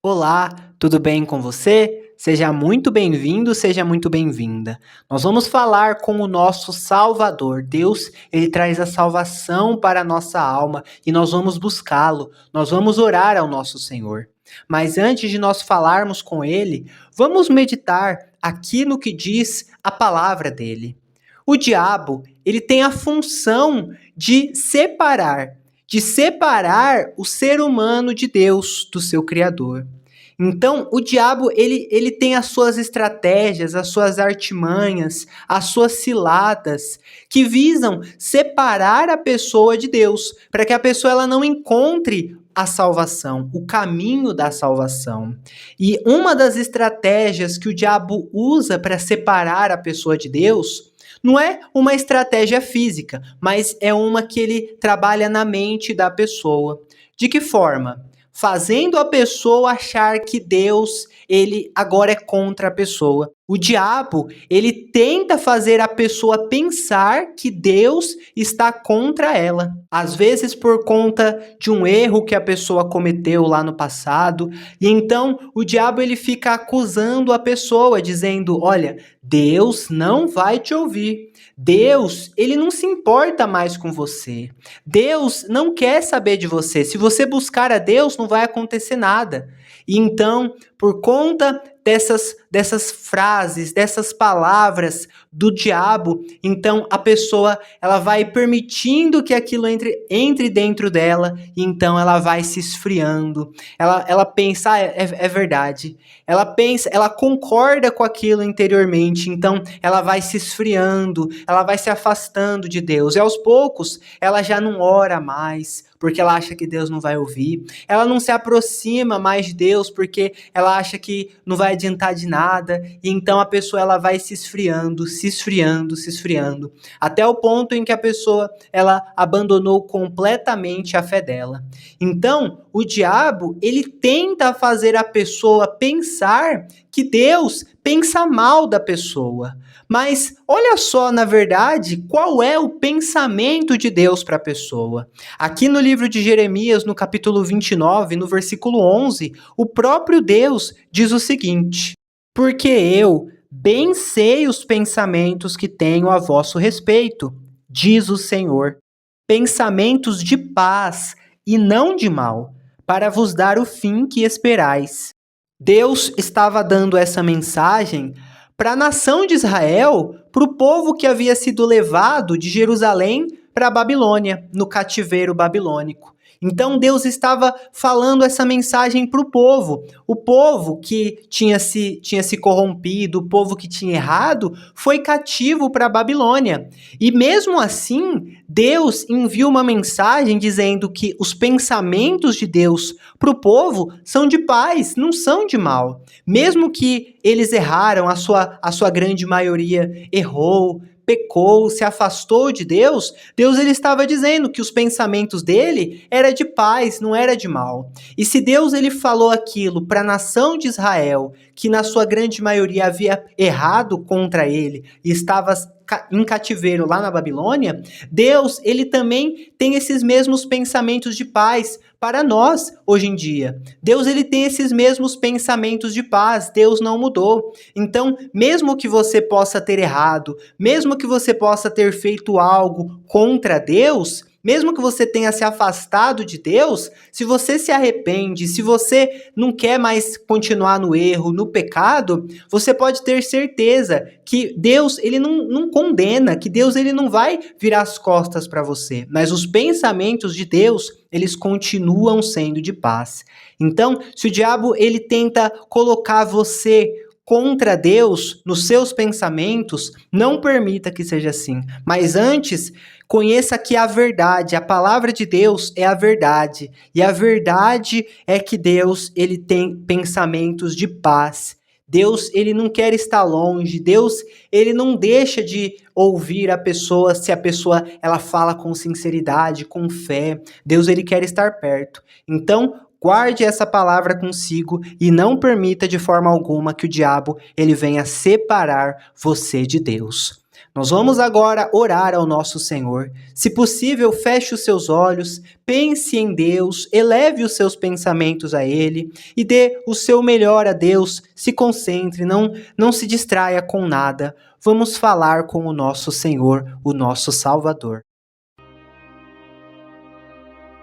Olá, tudo bem com você? Seja muito bem-vindo, seja muito bem-vinda. Nós vamos falar com o nosso Salvador. Deus, ele traz a salvação para a nossa alma e nós vamos buscá-lo. Nós vamos orar ao nosso Senhor. Mas antes de nós falarmos com ele, vamos meditar aqui no que diz a palavra dele. O diabo, ele tem a função de separar o ser humano de Deus, do seu Criador. Então, o diabo, ele tem as suas estratégias, as suas artimanhas, as suas ciladas, que visam separar a pessoa de Deus, para que a pessoa ela não encontre a salvação, o caminho da salvação. E uma das estratégias que o diabo usa para separar a pessoa de Deus não é uma estratégia física, mas é uma que ele trabalha na mente da pessoa. De que forma? Fazendo a pessoa achar que Deus, ele agora é contra a pessoa. O diabo, ele tenta fazer a pessoa pensar que Deus está contra ela. Às vezes por conta de um erro que a pessoa cometeu lá no passado, e então o diabo ele fica acusando a pessoa, dizendo: "Olha, Deus não vai te ouvir. Deus, ele não se importa mais com você. Deus não quer saber de você. Se você buscar a Deus, não vai acontecer nada." E então, por conta dessas frases, dessas palavras do diabo, então a pessoa ela vai permitindo que aquilo entre dentro dela, e então ela vai se esfriando. Ela pensa, é verdade. Ela pensa, ela concorda com aquilo interiormente, então ela vai se esfriando, ela vai se afastando de Deus. E aos poucos, ela já não ora mais, porque ela acha que Deus não vai ouvir. Ela não se aproxima mais de Deus, porque ela acha que não vai adiantar de nada. E então a pessoa ela vai se esfriando, se esfriando, se esfriando, até o ponto em que a pessoa ela abandonou completamente a fé dela. Então, o diabo, ele tenta fazer a pessoa pensar que Deus pensa mal da pessoa. Mas olha só, na verdade, qual é o pensamento de Deus para a pessoa. Aqui no livro de Jeremias, no capítulo 29, no versículo 11, o próprio Deus diz o seguinte: "Porque eu bem sei os pensamentos que tenho a vosso respeito, diz o Senhor, pensamentos de paz e não de mal, para vos dar o fim que esperais." Deus estava dando essa mensagem para a nação de Israel, para o povo que havia sido levado de Jerusalém para a Babilônia, no cativeiro babilônico. Então Deus estava falando essa mensagem para o povo que tinha se corrompido, o povo que tinha errado, foi cativo para a Babilônia. E mesmo assim, Deus envia uma mensagem dizendo que os pensamentos de Deus para o povo são de paz, não são de mal. Mesmo que eles erraram, a sua grande maioria errou, pecou, se afastou de Deus, Deus ele estava dizendo que os pensamentos dele era de paz, não era de mal. E se Deus ele falou aquilo para a nação de Israel, que na sua grande maioria havia errado contra ele e estava em cativeiro lá na Babilônia, Deus ele também tem esses mesmos pensamentos de paz para nós hoje em dia. Deus ele tem esses mesmos pensamentos de paz, Deus não mudou. Então, mesmo que você possa ter errado, mesmo que você possa ter feito algo contra Deus, mesmo que você tenha se afastado de Deus, se você se arrepende, se você não quer mais continuar no erro, no pecado, você pode ter certeza que Deus ele não condena, que Deus ele não vai virar as costas para você, mas os pensamentos de Deus, eles continuam sendo de paz. Então, se o diabo ele tenta colocar você contra Deus nos seus pensamentos, não permita que seja assim. Mas antes, conheça que a verdade, a palavra de Deus é a verdade. E a verdade é que Deus, ele tem pensamentos de paz. Deus, ele não quer estar longe. Deus, ele não deixa de ouvir a pessoa se a pessoa ela fala com sinceridade, com fé. Deus, ele quer estar perto. Então, guarde essa palavra consigo e não permita de forma alguma que o diabo ele venha separar você de Deus. Nós vamos agora orar ao nosso Senhor. Se possível, feche os seus olhos, pense em Deus, eleve os seus pensamentos a Ele e dê o seu melhor a Deus. Se concentre, não se distraia com nada. Vamos falar com o nosso Senhor, o nosso Salvador.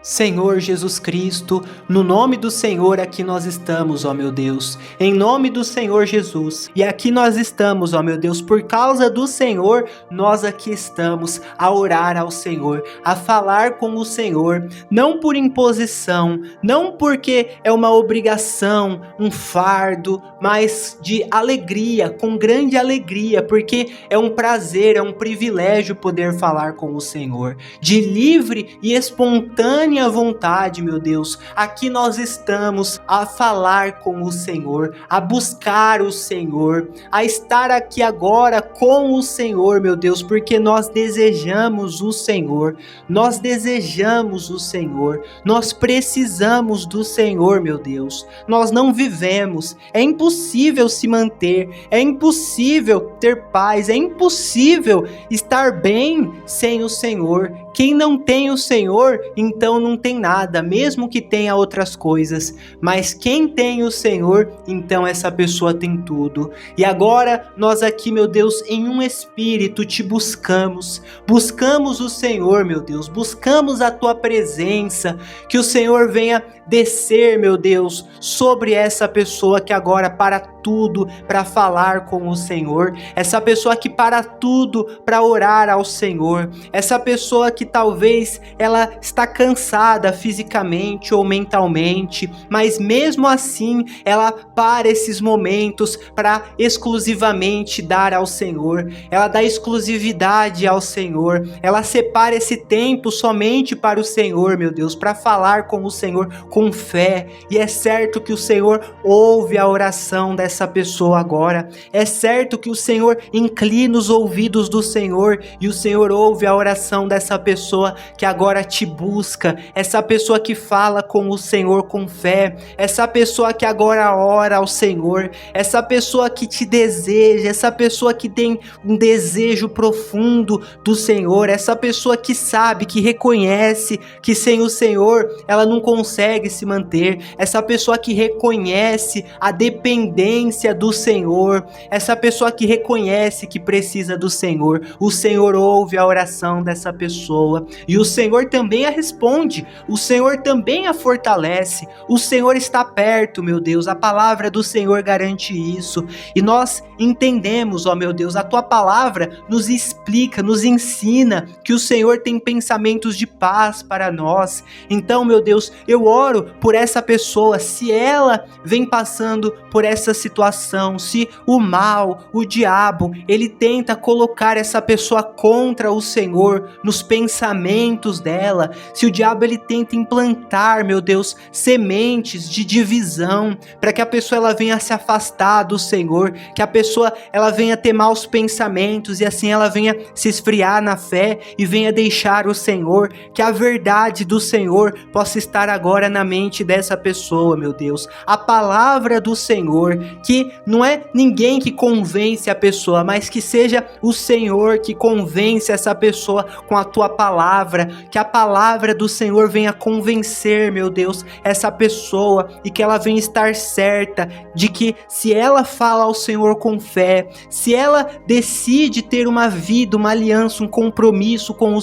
Senhor Jesus Cristo, no nome do Senhor aqui nós estamos, ó meu Deus, em nome do Senhor Jesus, e aqui nós estamos, ó meu Deus, por causa do Senhor, nós aqui estamos a orar ao Senhor, a falar com o Senhor, não por imposição, não porque é uma obrigação, um fardo, mas de alegria, com grande alegria, porque é um prazer, é um privilégio poder falar com o Senhor, de livre e espontânea vontade, meu Deus, aqui nós estamos a falar com o Senhor, a buscar o Senhor, a estar aqui agora com o Senhor, meu Deus, porque nós desejamos o Senhor, nós desejamos o Senhor, nós precisamos do Senhor, meu Deus, nós não vivemos, é impossível se manter, é impossível ter paz, é impossível estar bem sem o Senhor. Quem não tem o Senhor, então não tem nada, mesmo que tenha outras coisas. Mas quem tem o Senhor, então essa pessoa tem tudo. E agora, nós aqui, meu Deus, em um espírito te buscamos. Buscamos o Senhor, meu Deus. Buscamos a tua presença. Que o Senhor venha descer, meu Deus, sobre essa pessoa que agora para tudo para falar com o Senhor. Essa pessoa que para tudo para orar ao Senhor. Essa pessoa que talvez ela está cansada fisicamente ou mentalmente, mas mesmo assim ela para esses momentos para exclusivamente dar ao Senhor. Ela dá exclusividade ao Senhor. Ela separa esse tempo somente para o Senhor, meu Deus, para falar com o Senhor com fé. E é certo que o Senhor ouve a oração dessa pessoa agora. É certo que o Senhor inclina os ouvidos do Senhor e o Senhor ouve a oração dessa pessoa que agora te busca, essa pessoa que fala com o Senhor com fé, essa pessoa que agora ora ao Senhor, essa pessoa que te deseja, essa pessoa que tem um desejo profundo do Senhor, essa pessoa que sabe, que reconhece que sem o Senhor ela não consegue se manter, essa pessoa que reconhece a dependência do Senhor, essa pessoa que reconhece que precisa do Senhor. O Senhor ouve a oração dessa pessoa e o Senhor também a responde, o Senhor também a fortalece, o Senhor está perto, meu Deus, a palavra do Senhor garante isso, e nós entendemos, ó meu Deus, a tua palavra nos explica, nos ensina que o Senhor tem pensamentos de paz para nós. Então, meu Deus, eu oro por essa pessoa, se ela vem passando por essa situação, se o mal, o diabo, ele tenta colocar essa pessoa contra o Senhor nos pensamentos dela, se o diabo ele tenta implantar, meu Deus, sementes de divisão, para que a pessoa ela venha se afastar do Senhor, que a pessoa ela venha ter maus pensamentos e assim ela venha se esfriar na fé e venha deixar o Senhor, que a verdade do Senhor possa estar agora na mente dessa pessoa, meu Deus, a palavra do Senhor, que não é ninguém que convence a pessoa, mas que seja o Senhor que convence essa pessoa com a tua palavra, que a palavra do Senhor venha convencer, meu Deus, essa pessoa e que ela venha estar certa de que se ela fala ao Senhor com fé, se ela decide ter uma vida, uma aliança, um compromisso com o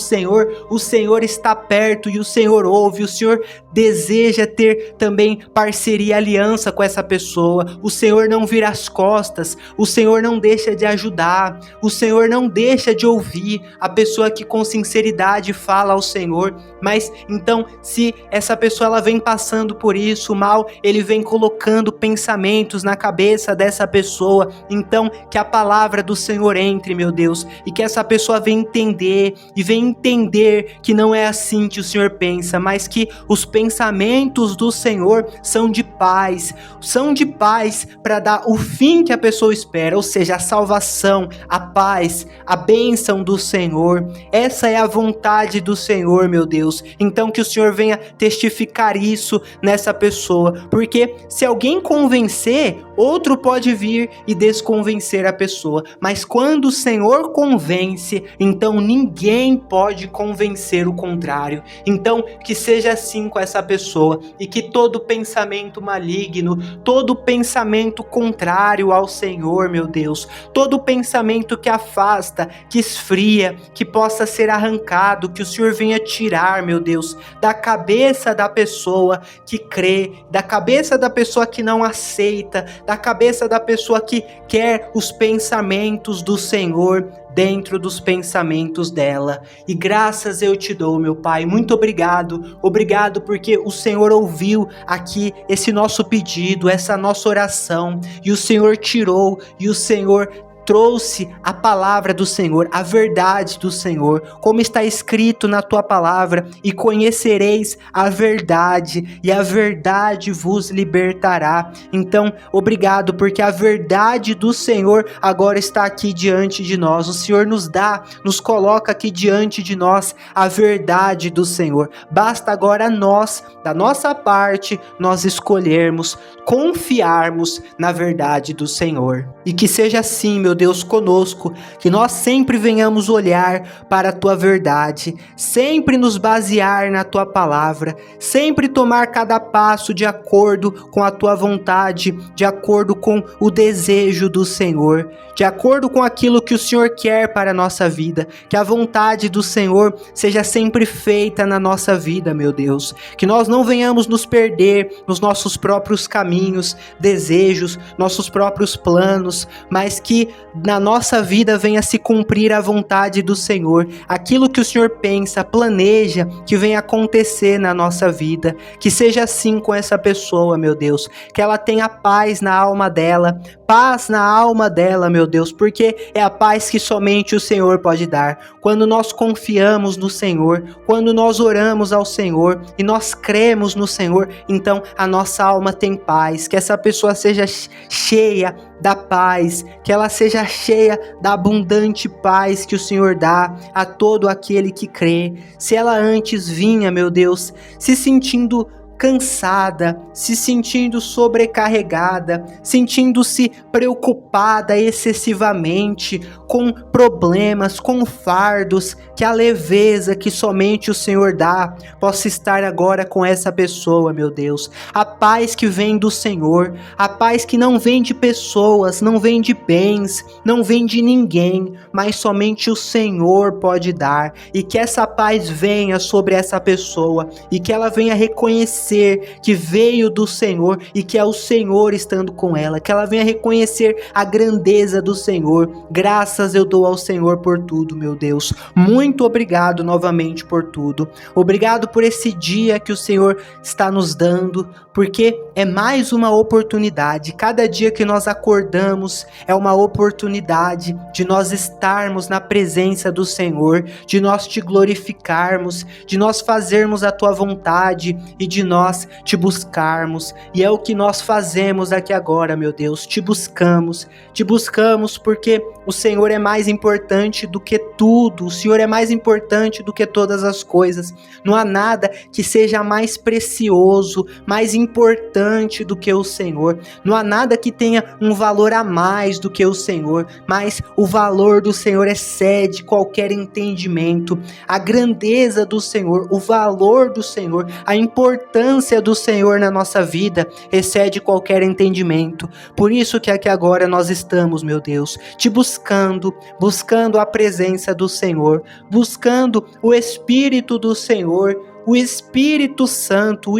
Senhor está perto e o Senhor ouve, o Senhor deseja ter também parceria e aliança com essa pessoa, o Senhor não vira as costas, o Senhor não deixa de ajudar, o Senhor não deixa de ouvir a pessoa que com sinceridade fala ao Senhor. Mas então, se essa pessoa ela vem passando por isso, o mal ele vem colocando pensamentos na cabeça dessa pessoa, então que a palavra do Senhor entre, meu Deus, e que essa pessoa venha entender e venha entender que não é assim que o Senhor pensa, mas que os pensamentos do Senhor são de paz para dar o fim que a pessoa espera, ou seja, a salvação, a paz, a bênção do Senhor. Essa é a vontade vontade do Senhor, meu Deus. Então que o Senhor venha testificar isso nessa pessoa, porque se alguém convencer, outro pode vir e desconvencer a pessoa, mas quando o Senhor convence, então ninguém pode convencer o contrário. Então que seja assim com essa pessoa, e que todo pensamento maligno, todo pensamento contrário ao Senhor, meu Deus, todo pensamento que afasta, que esfria, que possa ser arrancado, que o Senhor venha tirar, meu Deus, da cabeça da pessoa que crê, da cabeça da pessoa que não aceita, da cabeça da pessoa que quer os pensamentos do Senhor dentro dos pensamentos dela. E graças eu te dou, meu Pai, muito obrigado, obrigado porque o Senhor ouviu aqui esse nosso pedido, essa nossa oração, e o Senhor tirou, e o Senhor trouxe a palavra do Senhor, a verdade do Senhor, como está escrito na tua palavra, e conhecereis a verdade, e a verdade vos libertará. Então, obrigado, porque a verdade do Senhor agora está aqui diante de nós. O Senhor nos coloca aqui diante de nós a verdade do Senhor. Basta agora nós, da nossa parte, nós escolhermos, confiarmos na verdade do Senhor. E que seja assim, meu Deus, conosco, que nós sempre venhamos olhar para a tua verdade, sempre nos basear na tua palavra, sempre tomar cada passo de acordo com a tua vontade, de acordo com o desejo do Senhor, de acordo com aquilo que o Senhor quer para a nossa vida, que a vontade do Senhor seja sempre feita na nossa vida, meu Deus, que nós não venhamos nos perder nos nossos próprios caminhos, desejos, nossos próprios planos, mas que na nossa vida venha se cumprir a vontade do Senhor, aquilo que o Senhor pensa, planeja, que venha acontecer na nossa vida, que seja assim com essa pessoa, meu Deus, que ela tenha paz na alma dela, paz na alma dela, meu Deus, porque é a paz que somente o Senhor pode dar. Quando nós confiamos no Senhor, quando nós oramos ao Senhor e nós cremos no Senhor, então a nossa alma tem paz, que essa pessoa seja cheia da paz, que ela seja cheia da abundante paz que o Senhor dá a todo aquele que crê. Se ela antes vinha, meu Deus, se sentindo cansada, se sentindo sobrecarregada, sentindo-se preocupada excessivamente com problemas, com fardos, que a leveza que somente o Senhor dá possa estar agora com essa pessoa, meu Deus. A paz que vem do Senhor, a paz que não vem de pessoas, não vem de bens, não vem de ninguém, mas somente o Senhor pode dar, e que essa paz venha sobre essa pessoa, e que ela venha reconhecer que veio do Senhor e que é o Senhor estando com ela, que ela venha reconhecer a grandeza do Senhor. Graças eu dou ao Senhor por tudo, meu Deus. Muito obrigado novamente por tudo. Obrigado por esse dia que o Senhor está nos dando, porque é mais uma oportunidade. Cada dia que nós acordamos é uma oportunidade de nós estarmos na presença do Senhor, de nós te glorificarmos, de nós fazermos a tua vontade e de nós te buscarmos. E é o que nós fazemos aqui agora, meu Deus. Te buscamos porque o Senhor é mais importante do que tudo. O Senhor é mais importante do que todas as coisas. Não há nada que seja mais precioso, mais importante do que o Senhor. Não há nada que tenha um valor a mais do que o Senhor, mas o valor do Senhor excede qualquer entendimento. A grandeza do Senhor, o valor do Senhor, a importância do Senhor na nossa vida excede qualquer entendimento. Por isso que aqui agora nós estamos, meu Deus, te buscando a presença do Senhor, buscando o Espírito do Senhor, o Espírito Santo,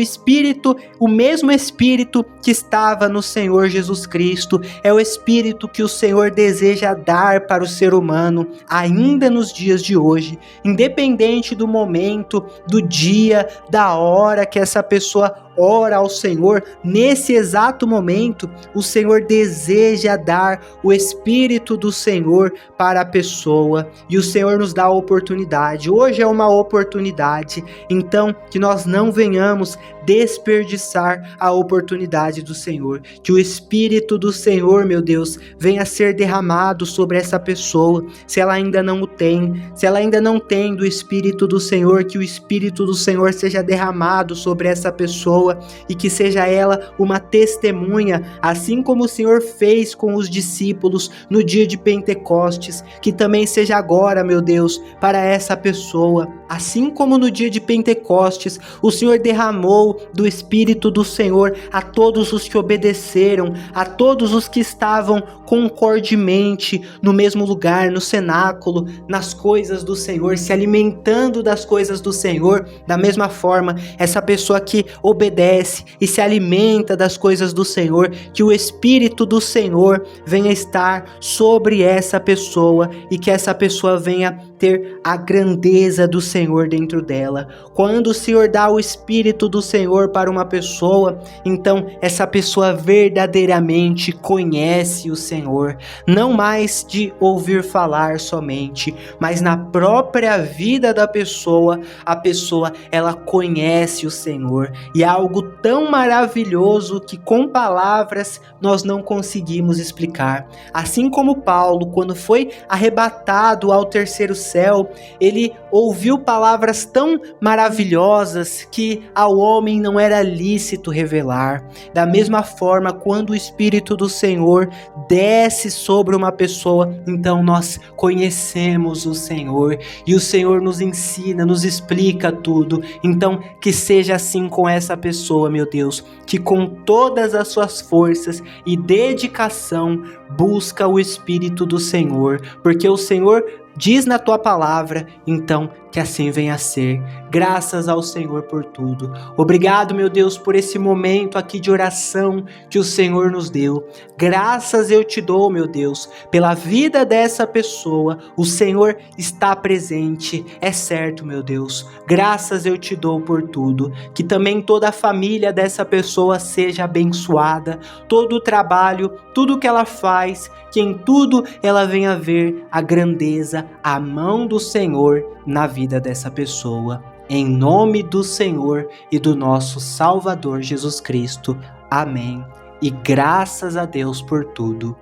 o mesmo Espírito que estava no Senhor Jesus Cristo, é o Espírito que o Senhor deseja dar para o ser humano ainda nos dias de hoje, independente do momento, do dia, da hora que essa pessoa ora ao Senhor, nesse exato momento, o Senhor deseja dar o Espírito do Senhor para a pessoa, e o Senhor nos dá a oportunidade. Hoje é uma oportunidade, então que nós não venhamos desperdiçar a oportunidade do Senhor, que o Espírito do Senhor, meu Deus, venha ser derramado sobre essa pessoa, se ela ainda não o tem, se ela ainda não tem do Espírito do Senhor, que o Espírito do Senhor seja derramado sobre essa pessoa e que seja ela uma testemunha, assim como o Senhor fez com os discípulos no dia de Pentecostes, que também seja agora, meu Deus, para essa pessoa, assim como no dia de Pentecostes, o Senhor derramou do Espírito do Senhor a todos os que obedeceram, a todos os que estavam concordemente no mesmo lugar, no cenáculo, nas coisas do Senhor, se alimentando das coisas do Senhor. Da mesma forma, essa pessoa que obedece e se alimenta das coisas do Senhor, que o Espírito do Senhor venha estar sobre essa pessoa e que essa pessoa venha ter a grandeza do Senhor dentro dela. Quando o Senhor dá o Espírito do Senhor para uma pessoa, então essa pessoa verdadeiramente conhece o Senhor, não mais de ouvir falar somente, mas na própria vida da pessoa, a pessoa ela conhece o Senhor, e é algo tão maravilhoso que com palavras nós não conseguimos explicar. Assim como Paulo, quando foi arrebatado ao terceiro céu, ele ouviu palavras tão maravilhosas que ao homem não era lícito revelar. Da mesma forma, quando o Espírito do Senhor desce sobre uma pessoa, então nós conhecemos o Senhor e o Senhor nos ensina, nos explica tudo. Então que seja assim com essa pessoa, meu Deus, que com todas as suas forças e dedicação busca o Espírito do Senhor, porque o Senhor diz na tua palavra, então que assim venha a ser. Graças ao Senhor por tudo. Obrigado, meu Deus, por esse momento aqui de oração que o Senhor nos deu. Graças eu te dou, meu Deus, pela vida dessa pessoa. O Senhor está presente, é certo, meu Deus. Graças eu te dou por tudo. Que também toda a família dessa pessoa seja abençoada. Todo o trabalho, tudo que ela faz, que em tudo ela venha ver a grandeza, a mão do Senhor na vida dessa pessoa. Em nome do Senhor e do nosso Salvador Jesus Cristo. Amém. E graças a Deus por tudo.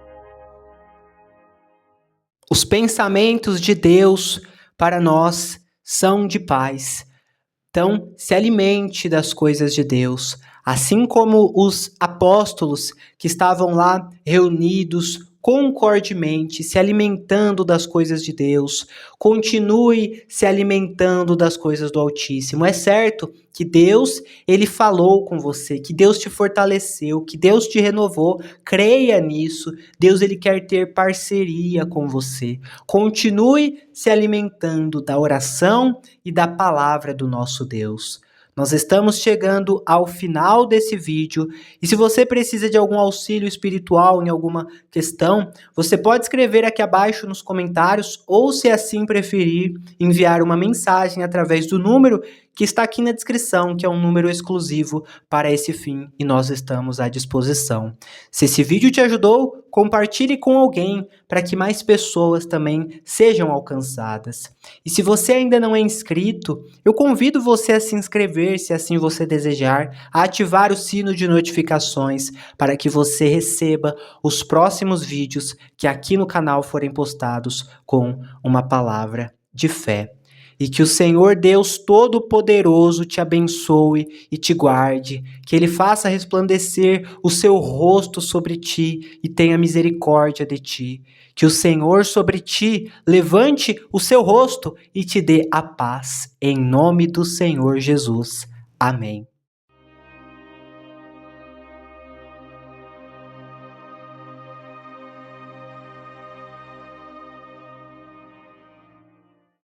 Os pensamentos de Deus para nós são de paz. Então, se alimente das coisas de Deus. Assim como os apóstolos que estavam lá reunidos concordemente, se alimentando das coisas de Deus, continue se alimentando das coisas do Altíssimo. É certo que Deus, Ele falou com você, que Deus te fortaleceu, que Deus te renovou. Creia nisso. Deus, Ele quer ter parceria com você. Continue se alimentando da oração e da palavra do nosso Deus. Nós estamos chegando ao final desse vídeo e se você precisa de algum auxílio espiritual em alguma questão, você pode escrever aqui abaixo nos comentários ou, se assim preferir, enviar uma mensagem através do número que está aqui na descrição, que é um número exclusivo para esse fim e nós estamos à disposição. Se esse vídeo te ajudou, compartilhe com alguém para que mais pessoas também sejam alcançadas. E se você ainda não é inscrito, eu convido você a se inscrever, se assim você desejar, a ativar o sino de notificações para que você receba os próximos vídeos que aqui no canal forem postados com uma palavra de fé. E que o Senhor Deus Todo-Poderoso te abençoe e te guarde, que Ele faça resplandecer o seu rosto sobre ti e tenha misericórdia de ti. Que o Senhor sobre ti levante o seu rosto e te dê a paz. Em nome do Senhor Jesus. Amém.